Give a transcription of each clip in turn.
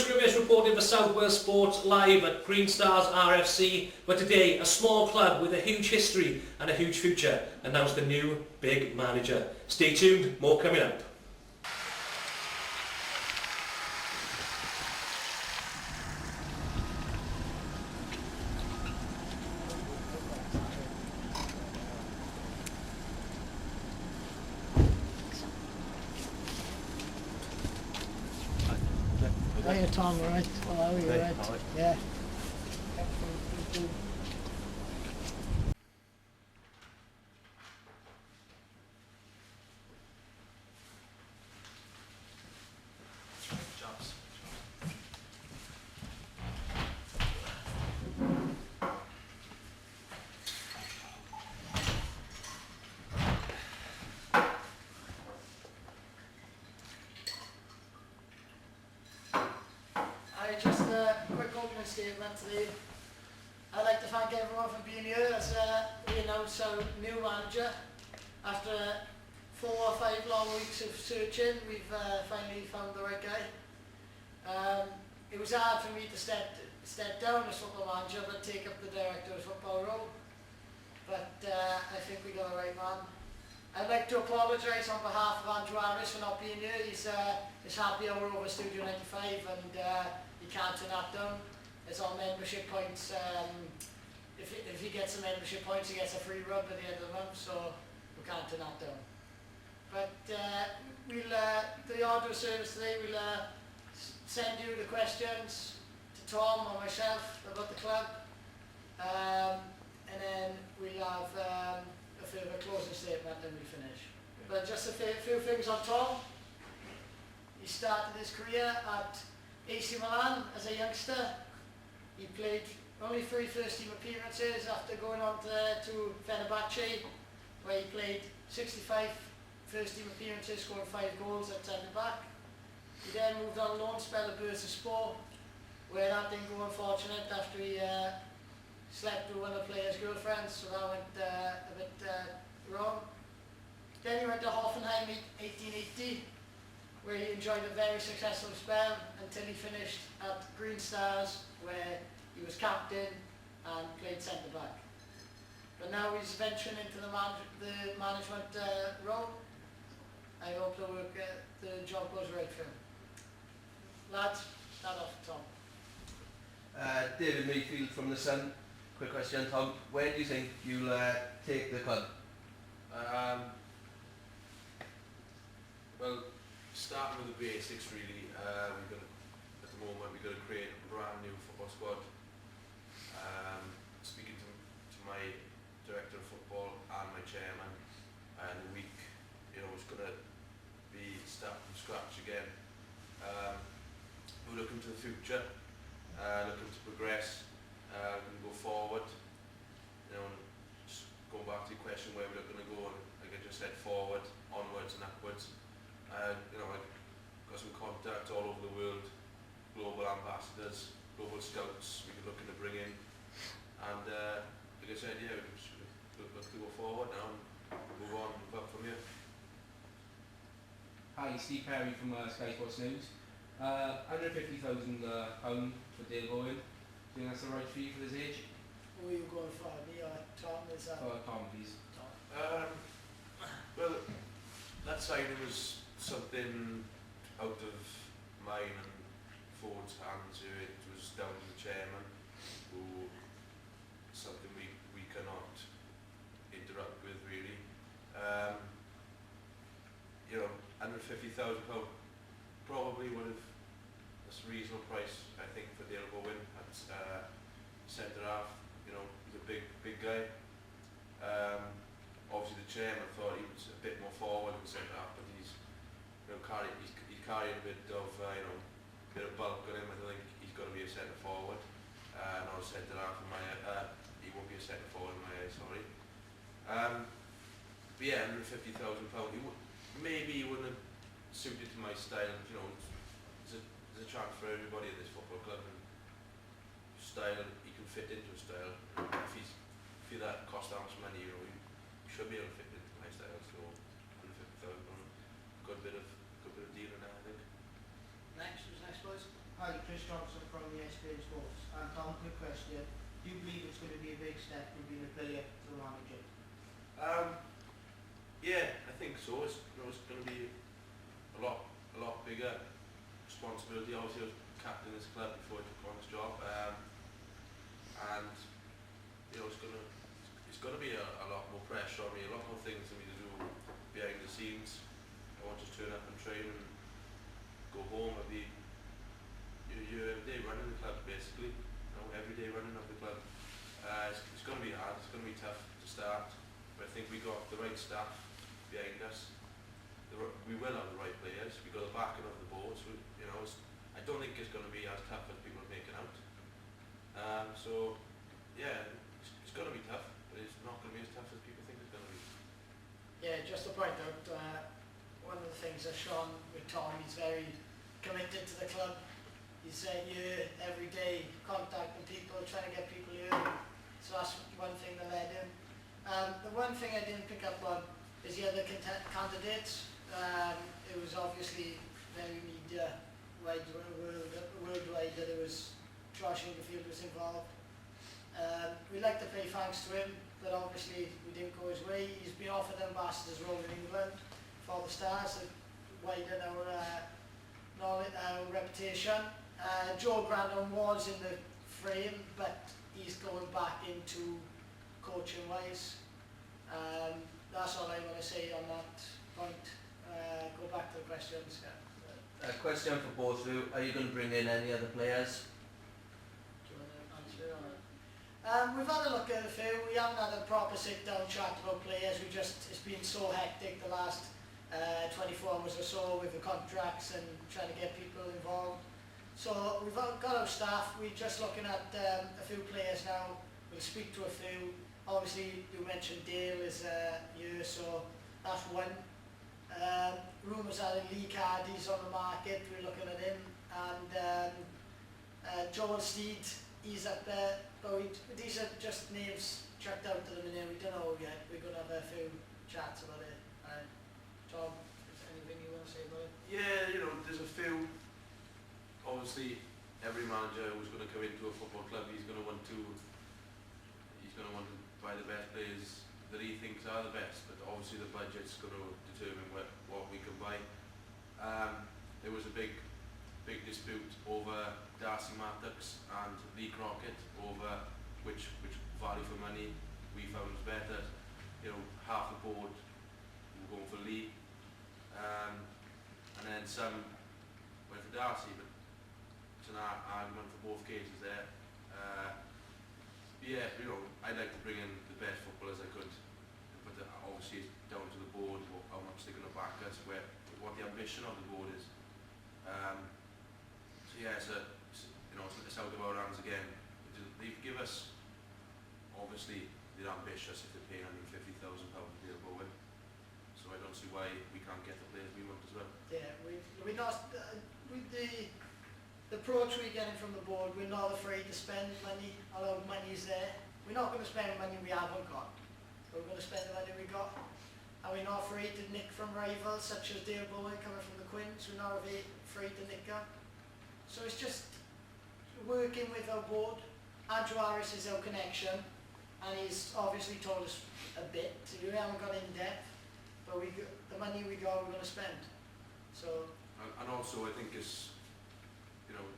Chris Griffiths reporting for South Wales Sports live at Green Stars RFC, but today a small club with a huge history and a huge future announced a new big manager. Stay tuned, more coming up. Hiya Tom, alright? Oh, how are you, alright? Yeah. Just a quick opening statement today. I'd like to thank everyone for being here as we announce our new manager. After 4 or 5 long weeks of searching, we've finally found the right guy. It was hard for me to step down as football manager but take up the director of football role. But I think we got the right man. I'd like to apologise on behalf of Andrew Harris for not being here. He's happy hour over Studio 95 and he can't turn that down. It's on membership points. If he gets some membership points, he gets a free rub at the end of the month, so we can't turn that down. But we'll do the order of service today. We'll send you the questions to Tom or myself about the club, and then we'll have a further closing statement and we'll finish. But just a few things on Tom. He started his career at AC Milan as a youngster. He played only 3 first team appearances after going on to Fenerbahce, where he played 65 first team appearances, scoring 5 goals at centre back. He then moved on loan spell at Bursaspor, where that didn't go unfortunate after he slept with one of the players' girlfriends, so that went a bit wrong. Then he went to Hoffenheim in 1880, where he enjoyed a very successful spell until he finished at Green Stars, where he was captain and played centre back. But now he's venturing into the management role. I hope the job goes right for him. Lads, start off, Tom. David Mayfield from The Sun. Quick question, Tom. Where do you think you'll take the club? Well, starting with the basics really, at the moment we've got to create a brand new football squad. Speaking to my director of football and my chairman, and the week, it's going to be starting from scratch again. We're looking to the future, looking to progress, looking to go forward. Just going back to your question where we're going to go, like I just said, forward, onwards and upwards. I've got some contacts all over the world, global ambassadors, global scouts we could look to bring in, and like I said, yeah, we'll look to go forward now and move on, move up from here. Hi, Steve Perry from Sky Sports News. £150,000 for Dale Bowen. Do you think that's the right fee for his age? Who are you going for, me or Tom? Is that For Tom, please. Tom? Well, that signing was something out of mine and Foard's hands. It was down to the chairman, who something we cannot interrupt with really. £150,000 probably would have, that's a reasonable price I think for Dale Bowen at centre half. He's a big guy. Obviously the chairman thought he was a bit more forward in centre half, but he's carrying a bit of bulk on him. I think he's got to be a centre forward, not a centre half in my he won't be a centre forward in my eyes, sorry. But yeah, £150,000. Maybe he wouldn't have suited to my style. There's a chance for everybody at this football club, and style, he can fit into a style. If that cost that much money, you should be able to fit into my style. So £150,000, good bit of deal in that, I think. Next boys. Hi, Chris Johnson from the Experience Sports. And Tom, quick question. Do you believe it's going to be a big step from being a player to a manager? Yeah, I think so. It's going to be a lot bigger responsibility. Obviously, I was captain of this club before I took on this job, and it's going to be a lot more pressure on me, a lot more things for me to do behind the scenes. I won't just turn up and train and go home. I'll be every day running the club, basically. Every day running of the club. It's going to be hard. It's going to be tough to start, but I think we got the right staff behind us. We will have the right players. We got the backing of the board. So I don't think it's going to be as tough as people are making out. So yeah, it's going to be tough, but it's not going to be as tough as people think it's going to be. Yeah, just to point out, one of the things that Sean with Tom, he's very committed to the club. He's here every day, contacting people, trying to get people here. So that's one thing that led him. The one thing I didn't pick up on is the other candidates. It was obviously very media worldwide that it was Josh Ingerfield was involved. We'd like to pay thanks to him, but obviously we didn't go his way. He's been offered an ambassador's role in England for the Stars to widen our reputation. Joe Brandon was in the frame, but he's going back into coaching wise. That's all I want to say on that point. Go back to the questions. Yeah. A question for both of you. Are you going to bring in any other players? Do you want to answer on it? We've had a look at a few. We haven't had a proper sit-down chat about players. It's been so hectic the last 24 hours or so with the contracts and trying to get people involved. So we've got our staff. We're just looking at a few players now. We'll speak to a few. Obviously, you mentioned Dale is here, so that's one. Rumours are that Lee Cardy's on the market. We're looking at him, and Joel Steed, he's up there. But these are just names chucked out to the minute. We don't know yet. We're going to have a few chats about it. Tom, is there anything you want to say about it? Yeah, there's a few. Obviously, every manager who's going to come into a football club, he's going to want to buy the best players that he thinks are the best. But obviously, the budget's going to determine what we can buy. There was a big dispute over Darcy Mattocks and Lee Crockett over which value for money we found was better. Half the board were going for Lee, and then some went for Darcy. But it's an argument for both cases there. I'd like to bring in the best footballers I could, but obviously it's down to the board how much they're going to back us, what the ambition of the board is. It's out of our hands again. They give us, obviously they're ambitious if they're paying £150,000 a deal going. So I don't see why we can't get the players we want as well. Yeah, we're not, with the approach we're getting from the board, we're not afraid to spend money, although money's there. We're not going to spend money we haven't got. We're going to spend the money we got. And we're not afraid to nick from rivals such as Dale Bowen coming from the Quins. We're not afraid to nick them. So it's just working with our board. Andrew Harris is our connection, and he's obviously told us a bit. We haven't got in depth, but the money we got, we're going to spend. So. And also, I think it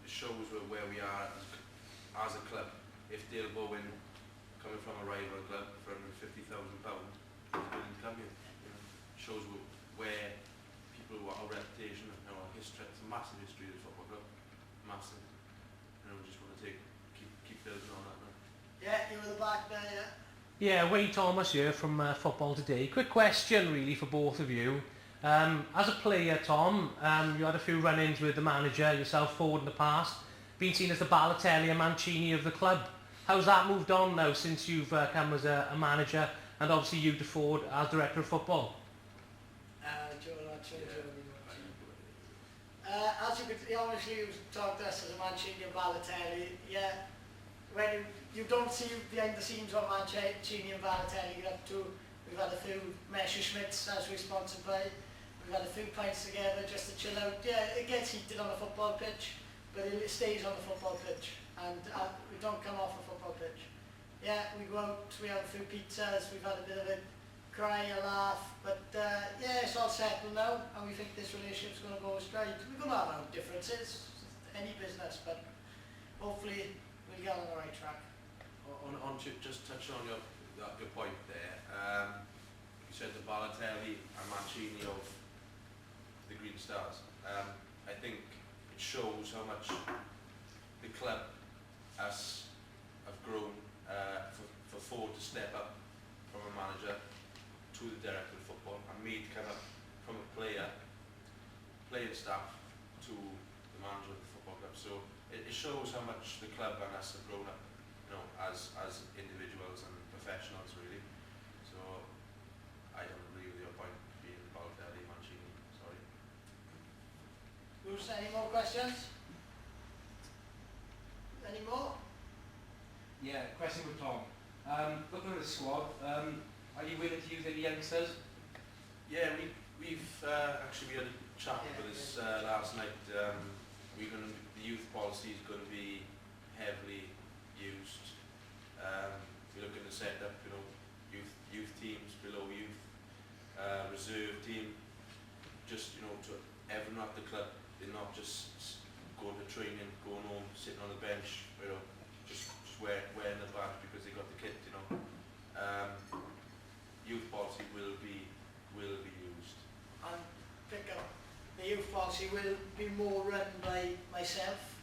shows where we are as a club. If Dale Bowen, coming from a rival club for £150,000, is willing to come here, shows where people, our reputation, our history. It's a massive history of the football club, massive. We just want to keep building on that now. Yeah, you were the back there, yeah. Yeah, Wayne Thomas here from Football Today. Quick question really for both of you. As a player, Tom, you had a few run-ins with the manager, yourself, Foard in the past, been seen as the Balotelli and Mancini of the club. How's that moved on now since you've come as a manager, and obviously you to Foard as director of football? As you could, obviously you talked to us as a Mancini and Balotelli. Yeah, when you don't see behind the scenes what Mancini and Balotelli get up to. We've had a few Messerschmitts as we're sponsored by. We've had a few pints together just to chill out. Yeah, it gets heated on a football pitch, but it stays on the football pitch, and we don't come off the football pitch. Yeah, we go out, we have a few pizzas, we've had a bit of a cry, a laugh, but yeah, it's all settled now, and we think this relationship's going to go straight. We're going to have our differences, any business, but hopefully we'll get on the right track. Just touching on your point there, you said the Balotelli and Mancini of the Green Stars. I think it shows how much the club have grown for Foard to step up from a manager to the director of football, and me to come up from a playing staff to the manager of the football club. So it shows how much the club and us have grown up, you know, as individuals and professionals, really. So I don't agree with your point being Balotelli, Mancini. Sorry. Bruce, any more questions? Any more? Yeah, question with Tom. Looking at the squad, are you willing to use any youngsters? Yeah, we've actually we had a chat with us last night. The youth policy is going to be heavily used. We're looking to set up, you know, youth teams, below youth, reserve team. Just, you know, to everyone at the club, they're not just going to training, going home, sitting on the bench, you know, just wearing the badge because they got the kit, you know. Youth policy will be used. And pick up the youth policy will be more run by myself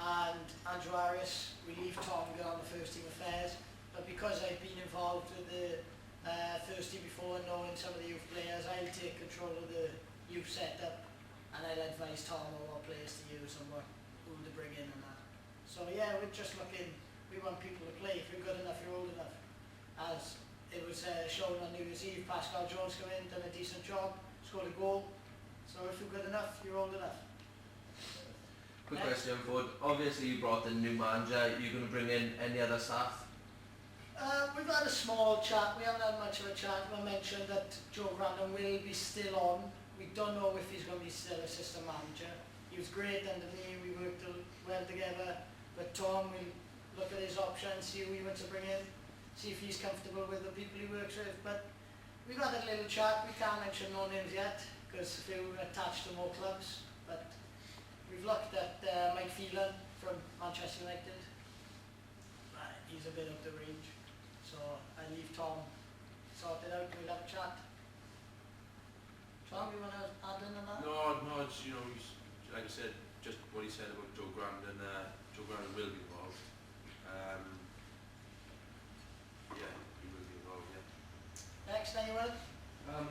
and Andrew Harris. We leave Tom go on the first team affairs, but because I've been involved with the first team before and knowing some of the youth players, I'll take control of the youth setup and I'll advise Tom on what players to use and who to bring in and that. So yeah, we're just looking, we want people to play. If you're good enough, you're old enough. As it was shown on New Year's Eve, Pascal Jones came in, done a decent job, scored a goal. So if you're good enough, you're old enough. Quick question, Foard. Obviously you brought in a new manager. Are you going to bring in any other staff? We've had a small chat. We haven't had much of a chat. We mentioned that Joe Grandin will be still on. We don't know if he's going to be still assistant manager. He was great under me. We worked well together. But Tom will look at his options, see who he wants to bring in, see if he's comfortable with the people he works with. But we've had a little chat. We can't mention no names yet because we're attached to more clubs. But we've looked at Mike Phelan from Manchester United. He's a bit out the range. So I leave Tom sorted out and we'll have a chat. Tom, you want to add in on that? No, it's, you know, like I said, just what he said about Joe Grandin. Joe Grandin will be involved. Yeah, he will be involved, yeah. Next, anyone?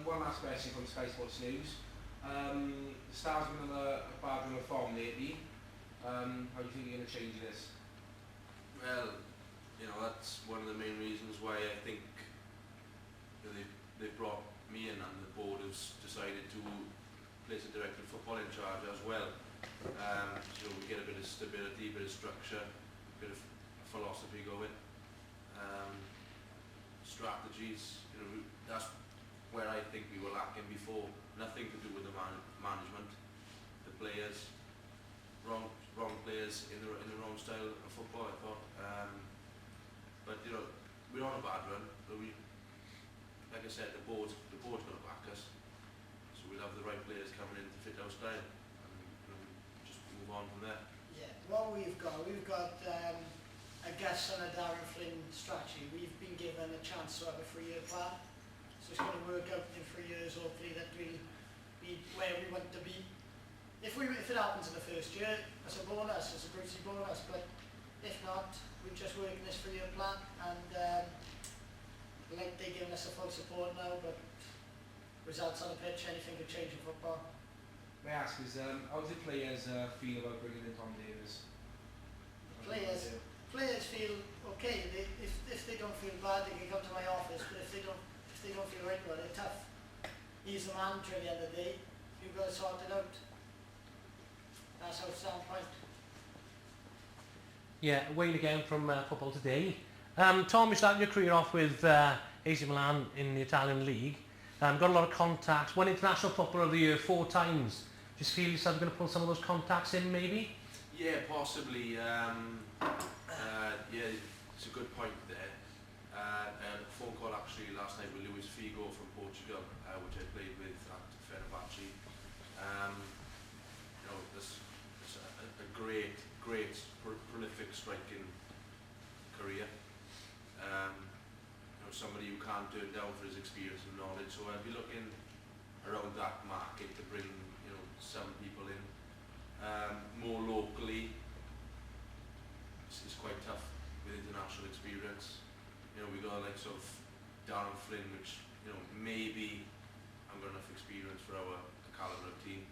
One last question from Sky Sports News. The Stars have been on a bad run of form lately. How do you think you're going to change this? Well, you know, that's one of the main reasons why I think they've brought me in and the board has decided to place a director of football in charge as well. So we get a bit of stability, a bit of structure, a bit of philosophy going. Strategies, you know, that's where I think we were lacking before. Nothing to do with the management, the players, wrong players in the wrong style of football, I thought. But you know, we're on a bad run. But like I said, the board's going to back us. So we'll have the right players coming in to fit our style, and you know, just move on from there. Yeah, what we've got a Gus and a Darren Flynn strategy. We've been given a chance to have a 3-year plan. So it's going to work out in 3 years, hopefully, that we'll be where we want to be. If it happens in the first year, it's a bonus, it's a Brucey bonus, but if not, we're just working this 3-year plan, and like they're giving us a full support now, but results on the pitch, anything could change in football. May I ask, how do the players feel about bringing in Tom Davies? Players feel okay. If they don't feel bad, they can come to my office. But if they don't feel right about it, tough. He's the manager at the end of the day. You've got to sort it out. That's our standpoint. Yeah, Wayne again from Football Today. Tom, you started your career off with AC Milan in the Italian League. Got a lot of contacts. Won International Footballer of the Year 4 times. Just feel yourself going to pull some of those contacts in, maybe? Yeah, possibly. Yeah, it's a good point there. I had a phone call actually last night with Luis Figo from Portugal, which I played with at Fenerbahce. You know, this a great, prolific striking career. You know, somebody who can't turn down for his experience and knowledge. So I'd be looking around that market to bring, you know, some people in. More locally, it's quite tough with international experience. You know, we got like sort of Darren Flynn, which, you know, maybe I'm got enough experience for our calibre of team.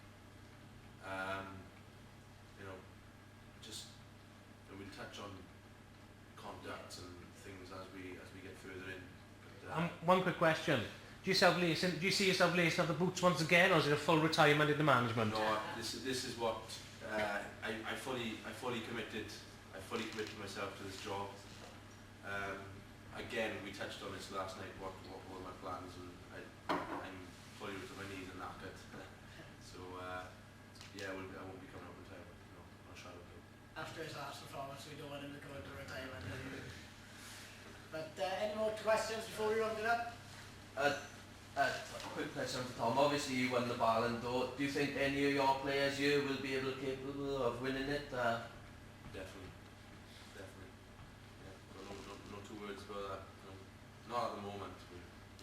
You know, just, you know, we'll touch on contacts and things as we get further in. But, One quick question. Do you see yourself lacing up the boots once again, or is it a full retirement in the management? no, this is what I fully committed. I fully committed myself to this job. Again, we touched on this last night. What were my plans? And I'm fully to my knees and knackered. So yeah, I won't be coming up in time. No, not sure about it. After his last performance, we don't want him to go into retirement. But any more questions before we round it up? A quick question for Tom. Obviously, you won the Ballon d'Or. Do you think any of your players here will be capable of winning it? Definitely. Yeah, no two words about that. No, not at the moment.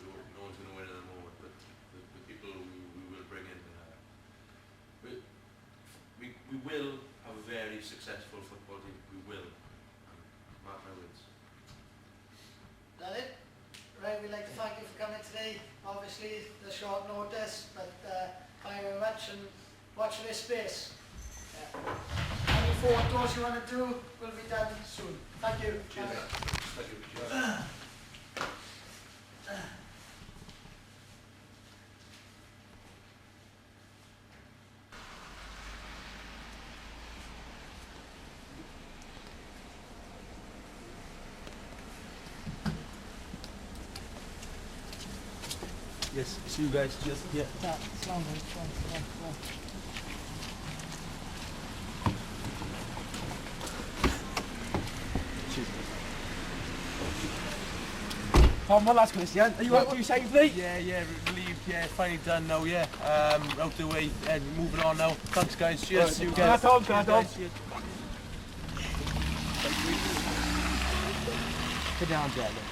No one's going to win at the moment, but the people we will bring in, we will have a very successful football team. We will. Mark my words. That it? Right, we'd like to thank you for coming today. Obviously, the short notice, but thank you very much and watch this space. Any photos you want to do will be done soon. Thank you. Cheers. Thank you. Cheers. Yes, see you guys. Just yeah. Tom, one last question. Are you out to say today? Yeah, relieved. Yeah, finally done now. Yeah, out the way. Moving on now. Thanks, guys. Cheers. See you guys. Tom, Tom. Cheers. Sit down, Jagger.